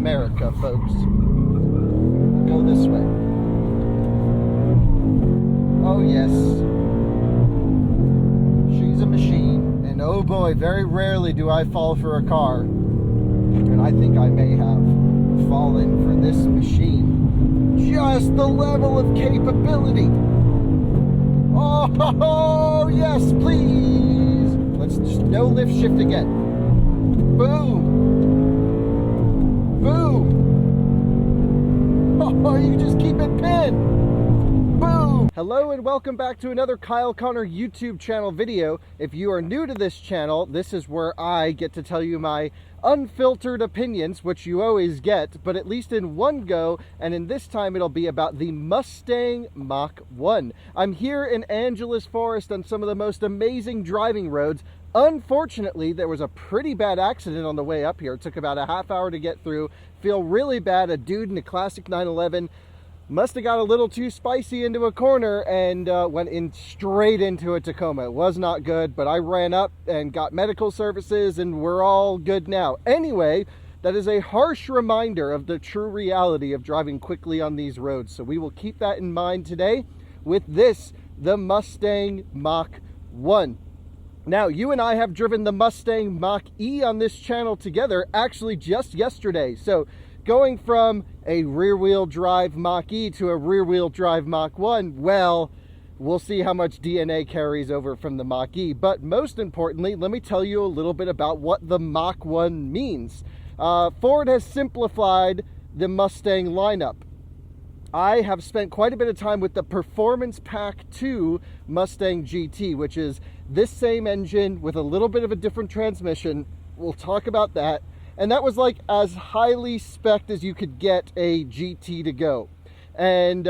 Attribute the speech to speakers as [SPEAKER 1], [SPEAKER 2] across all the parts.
[SPEAKER 1] America, folks. We'll go this way. Oh, yes. She's a machine. And oh boy, very rarely do I fall for a car. And I think I may have fallen for this machine. Just the level of capability. Oh, yes, please. Let's just no lift shift again. Boom. Boom. Oh, you just keep it pinned. Boom. Hello and welcome back to another Kyle Connor YouTube channel video. If you are new to this channel, this is where I get to tell you my unfiltered opinions, which you always get, but at least in one go, and in this time it'll be about the Mustang Mach 1. I'm here in Angeles Forest on some of the most amazing driving roads. Unfortunately, there was a pretty bad accident on the way up here. It took about a half hour to get through. Feel really bad. A dude in a classic 911 must have got a little too spicy into a corner and went in straight into a Tacoma. It was not good, but I ran up and got medical services and we're all good now. Anyway, that is a harsh reminder of the true reality of driving quickly on these roads. So we will keep that in mind today with this, the Mustang Mach 1. Now, you and I have driven the Mustang Mach-E on this channel together actually just yesterday. So going from a rear-wheel drive Mach-E to a rear-wheel drive Mach 1, well, we'll see how much DNA carries over from the Mach-E. But most importantly, let me tell you a little bit about what the Mach 1 means. Ford has simplified the Mustang lineup. I have spent quite a bit of time with the Performance Pack 2 Mustang GT, which is this same engine with a little bit of a different transmission. We'll talk about that. And that was like as highly spec'd as you could get a GT to go. And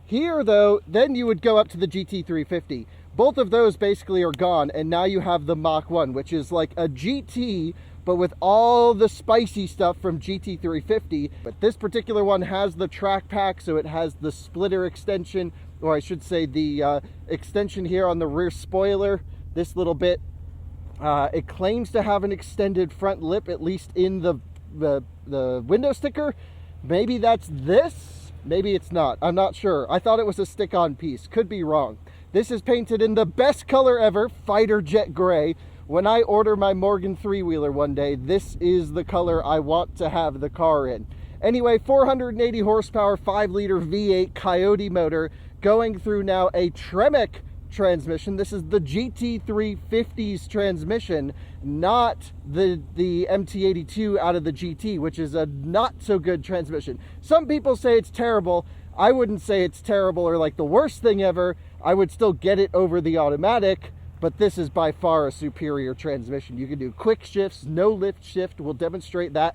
[SPEAKER 1] here though, then you would go up to the GT350. Both of those basically are gone, and now you have the Mach 1, which is like a GT, but with all the spicy stuff from GT350. But this particular one has the track pack, so it has the splitter extension, or I should say the extension here on the rear spoiler, this little bit. It claims to have an extended front lip, at least in the window sticker. Maybe that's this, maybe it's not. I'm not sure. I thought it was a stick-on piece. Could be wrong. This is painted in the best color ever, fighter jet gray. When I order my Morgan three-wheeler one day, this is the color I want to have the car in. Anyway, 480 horsepower, 5-liter V8 Coyote motor, going through now a Tremec transmission. This is the GT350's transmission, not the MT82 out of the GT, which is a not so good transmission. Some people say it's terrible. I wouldn't say it's terrible or like the worst thing ever. I would still get it over the automatic, but this is by far a superior transmission. You can do quick shifts, no lift shift. We'll demonstrate that.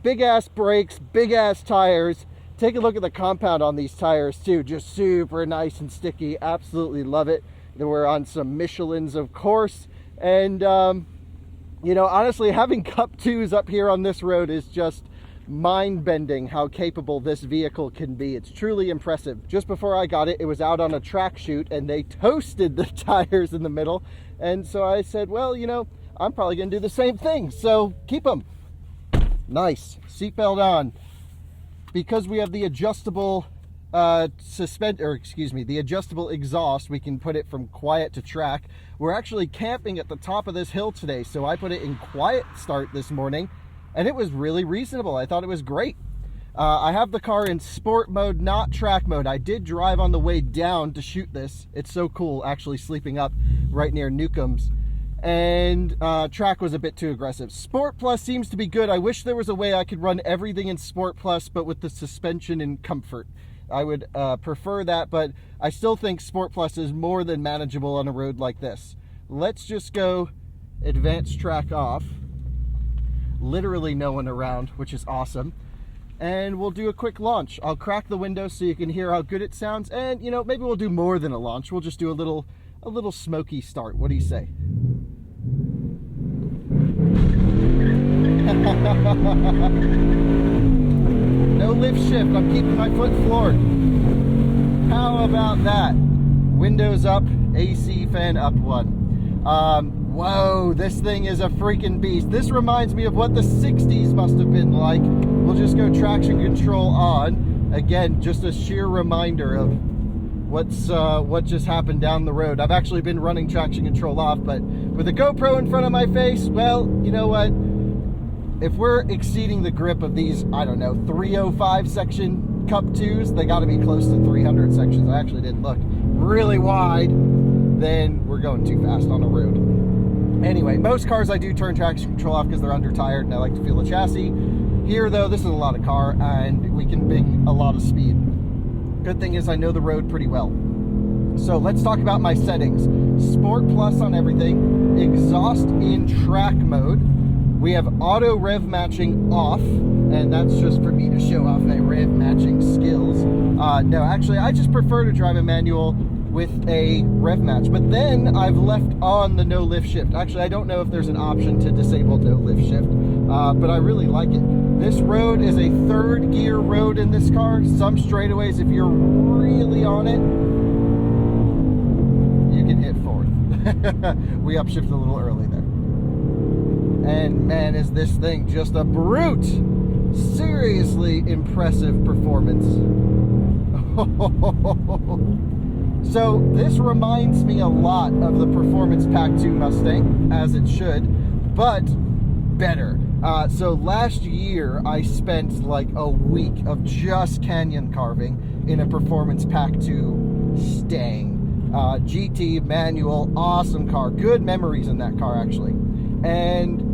[SPEAKER 1] Big ass brakes, big ass tires. Take a look at the compound on these tires too. Just super nice and sticky. Absolutely love it. We're on some Michelins, of course. And, you know, honestly, having Cup 2s up here on this road is just mind-bending how capable this vehicle can be. It's truly impressive. Just before I got it, it was out on a track shoot and they toasted the tires in the middle. And so I said, well, you know, I'm probably going to do the same thing. So keep them. Nice. Seatbelt on. Because we have the adjustable the adjustable exhaust, we can put it from quiet to track. We're actually camping at the top of this hill today, so I put it in quiet start this morning, and it was really reasonable. I thought it was great. I have the car in sport mode, not track mode. I did drive on the way down to shoot this. It's so cool, actually sleeping up right near Newcomb's. And track was a bit too aggressive. Sport Plus seems to be good. I wish there was a way I could run everything in Sport Plus, but with the suspension and comfort. I would prefer that, but I still think Sport Plus is more than manageable on a road like this. Let's just go advanced track off. Literally no one around, which is awesome. And we'll do a quick launch. I'll crack the window so you can hear how good it sounds. And, you know, maybe we'll do more than a launch. We'll just do a little smoky start. What do you say? No lift shift. I'm keeping my foot floored. How about that? Windows up, AC fan up one. Whoa, this thing is a freaking beast. This reminds me of what the 60s must have been like we'll just go traction control on. Again, just a sheer reminder of what just happened down the road. I've actually been running traction control off, but with a GoPro in front of my face, well, you know what? If we're exceeding the grip of these, I don't know, 305 section Cup 2s, they got to be close to 300 sections. I actually didn't look. Really wide, then we're going too fast on the road. Anyway, most cars I do turn traction control off because they're under tired and I like to feel the chassis. Here though, this is a lot of car and we can bring a lot of speed. Good thing is I know the road pretty well. So let's talk about my settings. Sport Plus on everything, exhaust in track mode. We have auto rev matching off, and that's just for me to show off my rev matching skills. No, actually, I just prefer to drive a manual with a rev match, but then I've left on the no lift shift. Actually, I don't know if there's an option to disable no lift shift, but I really like it. This road is a third gear road in this car. Some straightaways, if you're really on it, you can hit forward. We upshifted a little early there. And man, is this thing just a brute. Seriously impressive performance. So this reminds me a lot of the Performance Pack 2 Mustang, as it should, but better. So last year I spent like a week of just canyon carving in a Performance Pack 2 Stang. GT manual, awesome car, good memories in that car actually. And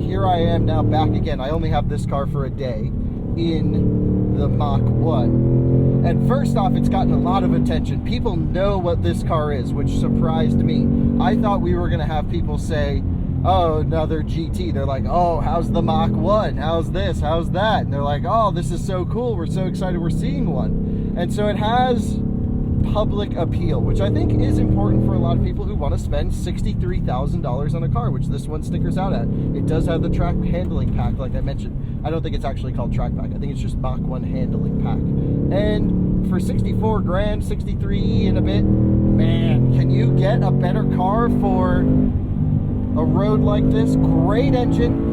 [SPEAKER 1] here I am now back again. I only have this car for a day in the Mach 1. And first off, it's gotten a lot of attention. People know what this car is, which surprised me. I thought we were gonna have people say, oh, another GT. They're like, oh, how's the Mach 1? How's this? How's that? And they're like, oh, this is so cool. We're so excited we're seeing one. And so it has public appeal, which I think is important for a lot of people who want to spend $63,000 on a car, which this one stickers out at. It does have the track handling pack, like I mentioned. I don't think it's actually called track pack. I think it's just Mach 1 handling pack. And for 64 grand, 63 and a bit, man, can you get a better car for a road like this? Great engine.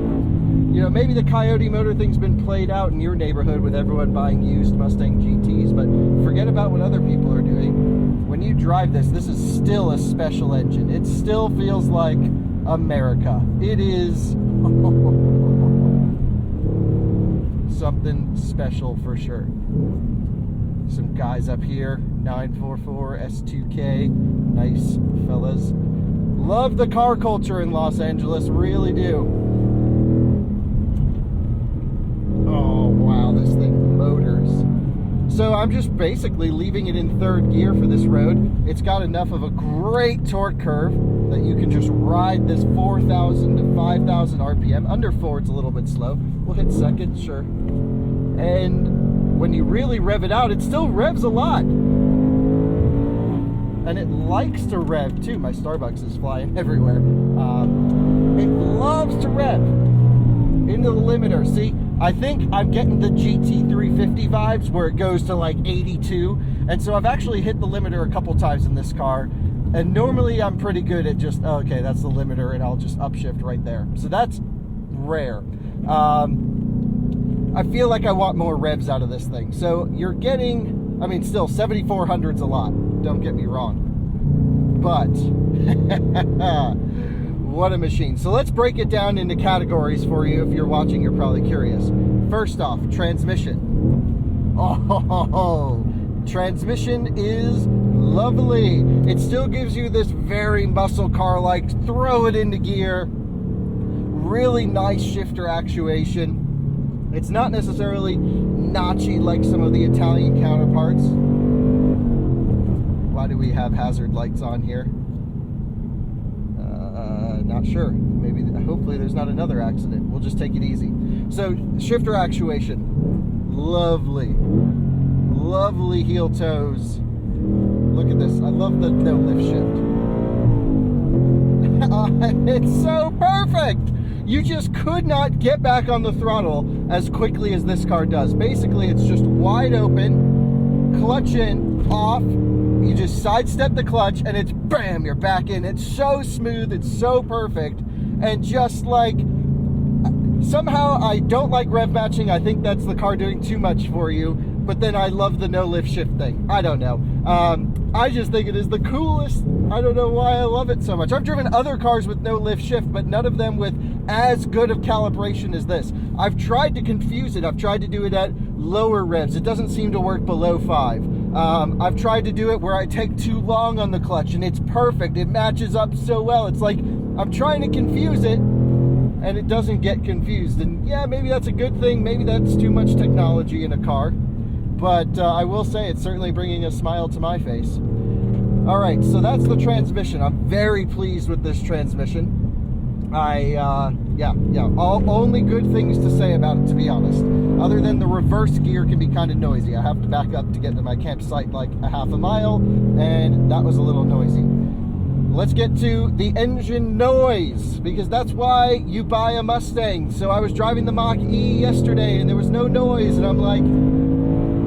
[SPEAKER 1] You know, maybe the Coyote motor thing's been played out in your neighborhood with everyone buying used Mustang GTs, but forget about what other people are doing. When you drive this, this is still a special engine. It still feels like America. It is something special for sure. Some guys up here, 944 S2K, nice fellas. Love the car culture in Los Angeles, really do. Oh, wow, this thing motors. So I'm just basically leaving it in third gear for this road. It's got enough of a great torque curve that you can just ride this 4,000 to 5,000 RPM. Under 4, it's a little bit slow. We'll hit second, sure. And when you really rev it out, it still revs a lot. And it likes to rev, too. My Starbucks is flying everywhere. It loves to rev into the limiter. See? I think I'm getting the GT350 vibes where it goes to like 82. And so I've actually hit the limiter a couple times in this car. And normally I'm pretty good at just, oh, okay, that's the limiter, and I'll just upshift right there. So that's rare. I feel like I want more revs out of this thing. So you're getting, I mean, still 7,400's a lot. Don't get me wrong. But what a machine. So let's break it down into categories for you. If you're watching, you're probably curious. First off, transmission. Oh, transmission is lovely. It still gives you this very muscle car-like, throw it into gear. Really nice shifter actuation. It's not necessarily notchy like some of the Italian counterparts. Why do we have hazard lights on here? Not sure. Maybe, hopefully there's not another accident. We'll just take it easy. So, shifter actuation. Lovely. Lovely heel toes. Look at this. I love the no lift shift. It's so perfect! You just could not get back on the throttle as quickly as this car does. Basically, it's just wide open, clutch in, off. You just sidestep the clutch and it's bam, you're back in. It's so smooth, it's so perfect. And just like somehow I don't like rev matching. I think that's the car doing too much for you. But then I love the no lift shift thing. I don't know. I just think it is the coolest. I don't know why I love it so much. I've driven other cars with no lift shift, but none of them with as good of calibration as this. I've tried to confuse it. I've tried to do it at lower revs. It doesn't seem to work below 5. I've tried to do it where I take too long on the clutch, and it's perfect. It matches up so well. It's like I'm trying to confuse it, and it doesn't get confused. And yeah, maybe that's a good thing. Maybe that's too much technology in a car. But I will say it's certainly bringing a smile to my face. All right, so that's the transmission. I'm very pleased with this transmission. Only good things to say about it, to be honest. Other than the reverse gear can be kind of noisy. I have to back up to get to my campsite like a half a mile, and that was a little noisy. Let's get to the engine noise, because that's why you buy a Mustang. So I was driving the Mach E yesterday, and there was no noise, and I'm like,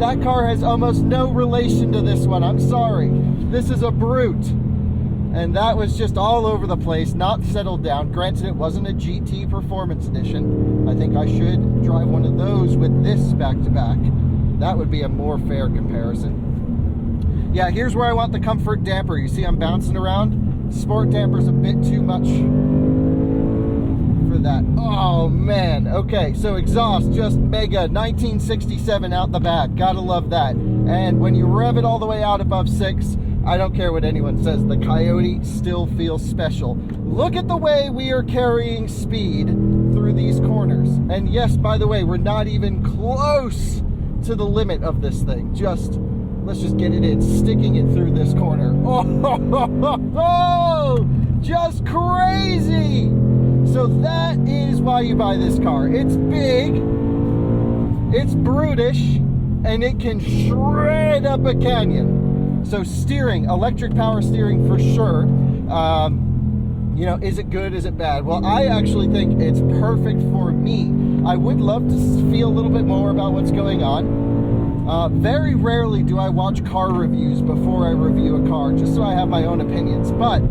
[SPEAKER 1] that car has almost no relation to this one. I'm sorry. This is a brute. And that was just all over the place, not settled down. Granted, it wasn't a GT Performance Edition. I think I should drive one of those with this back-to-back. That would be a more fair comparison. Yeah, here's where I want the comfort damper. You see I'm bouncing around? Sport damper's a bit too much for that. Oh, man. Okay, so exhaust, just mega. 1967 out the back. Gotta love that. And when you rev it all the way out above 6, I don't care what anyone says, the Coyote still feels special. Look at the way we are carrying speed through these corners. And yes, by the way, we're not even close to the limit of this thing. Let's just get it in, sticking it through this corner. Oh, just crazy. So that is why you buy this car. It's big, it's brutish, and it can shred up a canyon. So steering, electric power steering for sure. You know, is it good? Is it bad? Well, I actually think it's perfect for me. I would love to feel a little bit more about what's going on. Very rarely do I watch car reviews before I review a car, just so I have my own opinions. But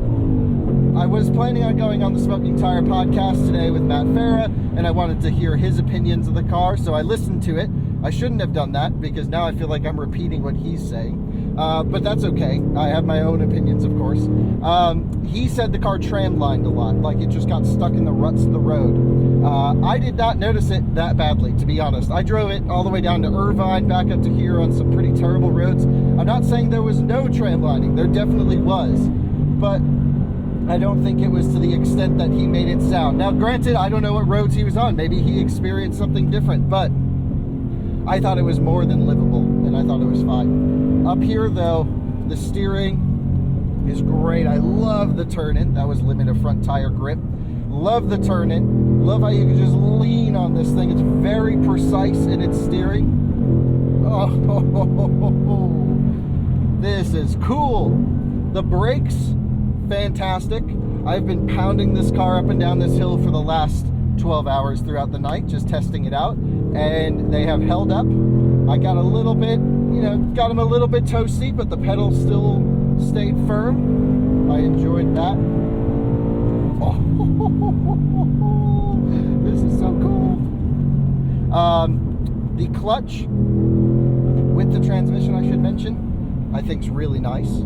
[SPEAKER 1] I was planning on going on the Smoking Tire podcast today with Matt Farah, and I wanted to hear his opinions of the car, so I listened to it. I shouldn't have done that, because now I feel like I'm repeating what he's saying. But that's okay. I have my own opinions, of course. He said the car tram-lined a lot, like it just got stuck in the ruts of the road. I did not notice it that badly, to be honest. I drove it all the way down to Irvine, back up to here on some pretty terrible roads. I'm not saying there was no tram-lining. There definitely was. But I don't think it was to the extent that he made it sound. Now, granted, I don't know what roads he was on. Maybe he experienced something different, but I thought it was more than livable, and I thought it was fine. Up here, though, the steering is great. I love the turn-in. That was limited front tire grip. Love the turn-in. Love how you can just lean on this thing. It's very precise in its steering. Oh, this is cool. The brakes, fantastic. I've been pounding this car up and down this hill for the last 12 hours throughout the night, just testing it out, and they have held up. I got a little bit, got them a little bit toasty, but the pedal still stayed firm. I enjoyed that. Oh, this is so cool. The clutch with the transmission, I should mention, I think is really nice.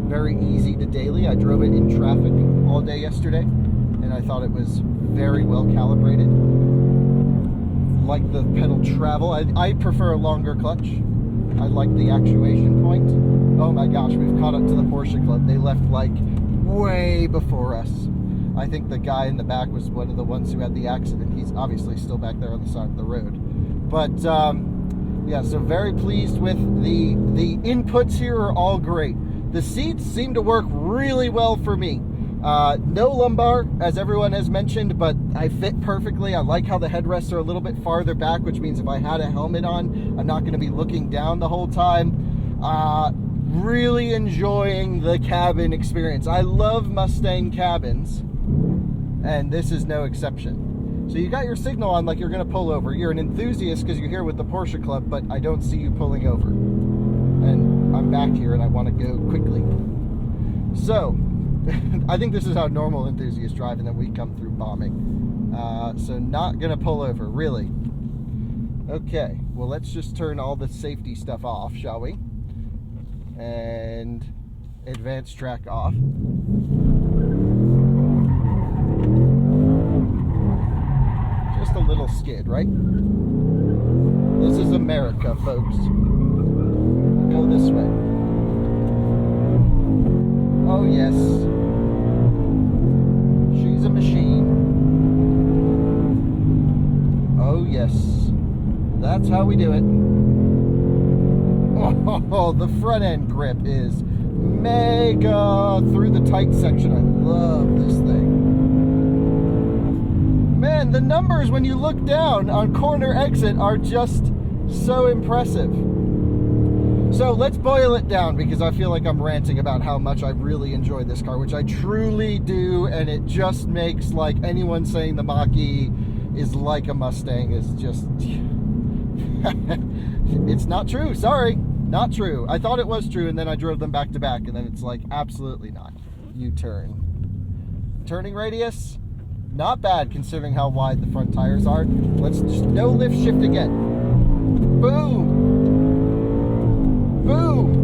[SPEAKER 1] Very easy to daily. I drove it in traffic all day yesterday, and I thought it was very well calibrated. Like the pedal travel. I prefer a longer clutch. I like the actuation point. Oh my gosh, we've caught up to the Porsche Club. They left like way before us. I think the guy in the back was one of the ones who had the accident. He's obviously still back there on the side of the road. But yeah, so very pleased with the inputs here are all great. The seats seem to work really well for me. No lumbar, as everyone has mentioned, but I fit perfectly. I like how the headrests are a little bit farther back, which means if I had a helmet on, I'm not going to be looking down the whole time. Really enjoying the cabin experience. I love Mustang cabins, and this is no exception. So you got your signal on like you're going to pull over. You're an enthusiast because you're here with the Porsche Club, but I don't see you pulling over. And I'm back here and I want to go quickly. So I think this is how normal enthusiasts drive, and then we come through bombing. So not gonna pull over, really. Okay, well, let's just turn all the safety stuff off, shall we? And advanced track off. Just a little skid, right? This is America, folks. Go this way. Oh, yes. She's a machine. Oh, yes. That's how we do it. Oh, the front end grip is mega through the tight section. I love this thing. Man, the numbers when you look down on corner exit are just so impressive. So let's boil it down, because I feel like I'm ranting about how much I really enjoy this car, which I truly do, and it just makes, like, anyone saying the Mach-E is like a Mustang is just... It's not true. Sorry. Not true. I thought it was true, and then I drove them back to back, and then it's like, absolutely not. U-turn. Turning radius, not bad considering how wide the front tires are. Let's just no lift shift again. Boom. Boom.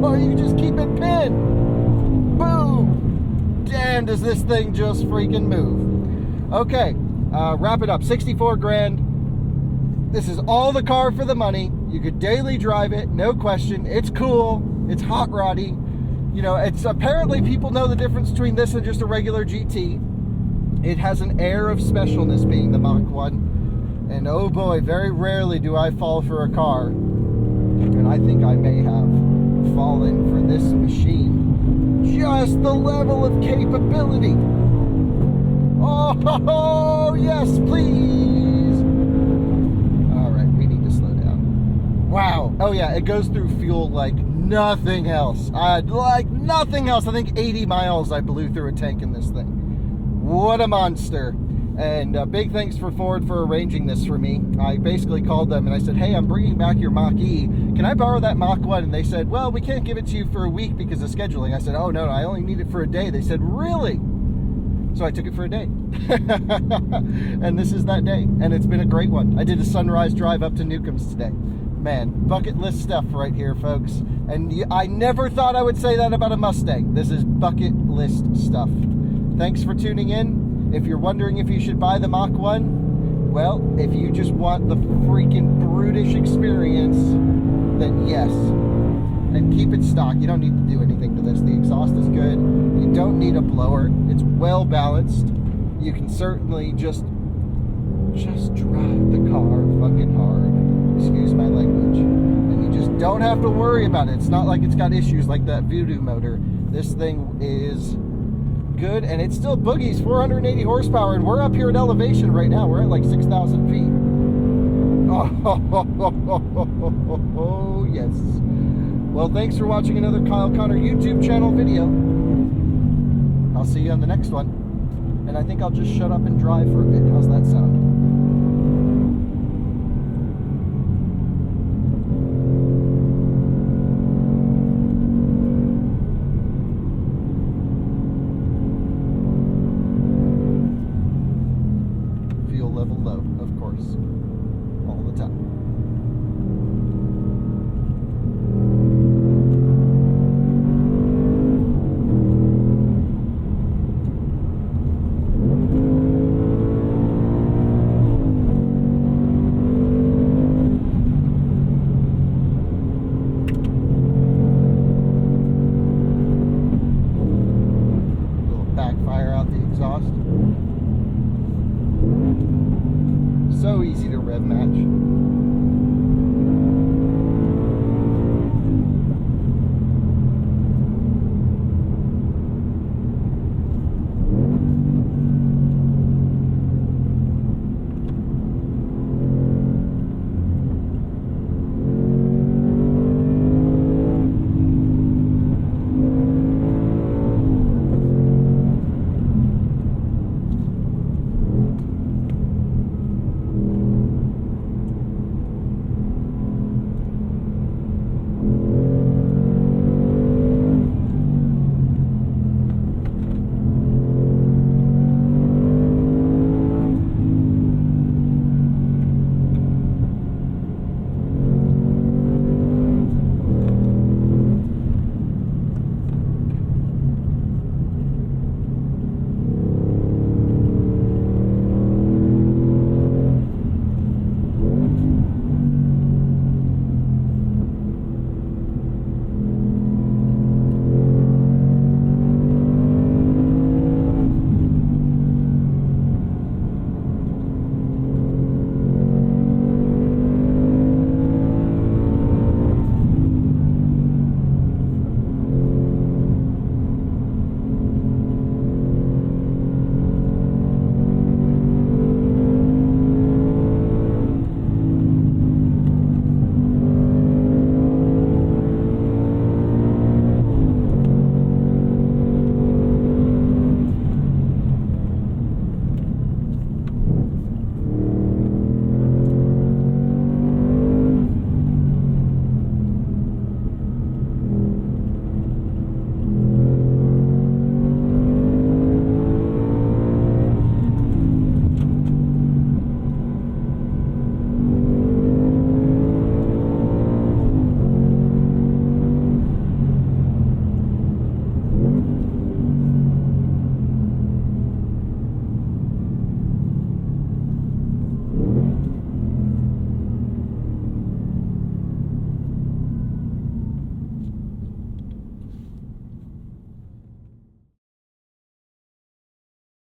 [SPEAKER 1] Oh, you just keep it pinned. Boom. Damn, does this thing just freaking move. Okay, wrap it up. 64 grand. This is all the car for the money. You could daily drive it, no question. It's cool. It's hot roddy. You know, it's apparently people know the difference between this and just a regular GT. It has an air of specialness being the Mach 1. And oh boy, very rarely do I fall for a car. And I think I may have fallen for this machine. Just the level of capability. Oh, yes, please. Wow. Oh yeah, it goes through fuel like nothing else. Like nothing else. I think 80 miles I blew through a tank in this thing. What a monster. And big thanks for Ford for arranging this for me. I basically called them and I said, hey, I'm bringing back your Mach-E. Can I borrow that Mach 1? And they said, well, we can't give it to you for a week because of scheduling. I said, oh, no, I only need it for a day. They said, really? So I took it for a day. And this is that day. And it's been a great one. I did a sunrise drive up to Newcomb's today. Man, bucket list stuff right here, folks. And I never thought I would say that about a Mustang. This is bucket list stuff. Thanks for tuning in. If you're wondering if you should buy the Mach 1, well, if you just want the freaking brutish experience, then yes. And keep it stock. You don't need to do anything to this. The exhaust is good. You don't need a blower. It's well balanced. You can certainly just drive the car fucking hard. Excuse my language. And you just don't have to worry about it. It's not like it's got issues like that Voodoo motor. This thing is good, and it still boogies 480 horsepower, and we're up here at elevation right now. We're at like 6,000 feet. Oh, yes. Well, thanks for watching another Kyle Connor YouTube channel video. I'll see you on the next one. And I think I'll just shut up and drive for a bit. How's that sound? Level low, of course, all the time. A little backfire out the exhaust. So easy to rev match.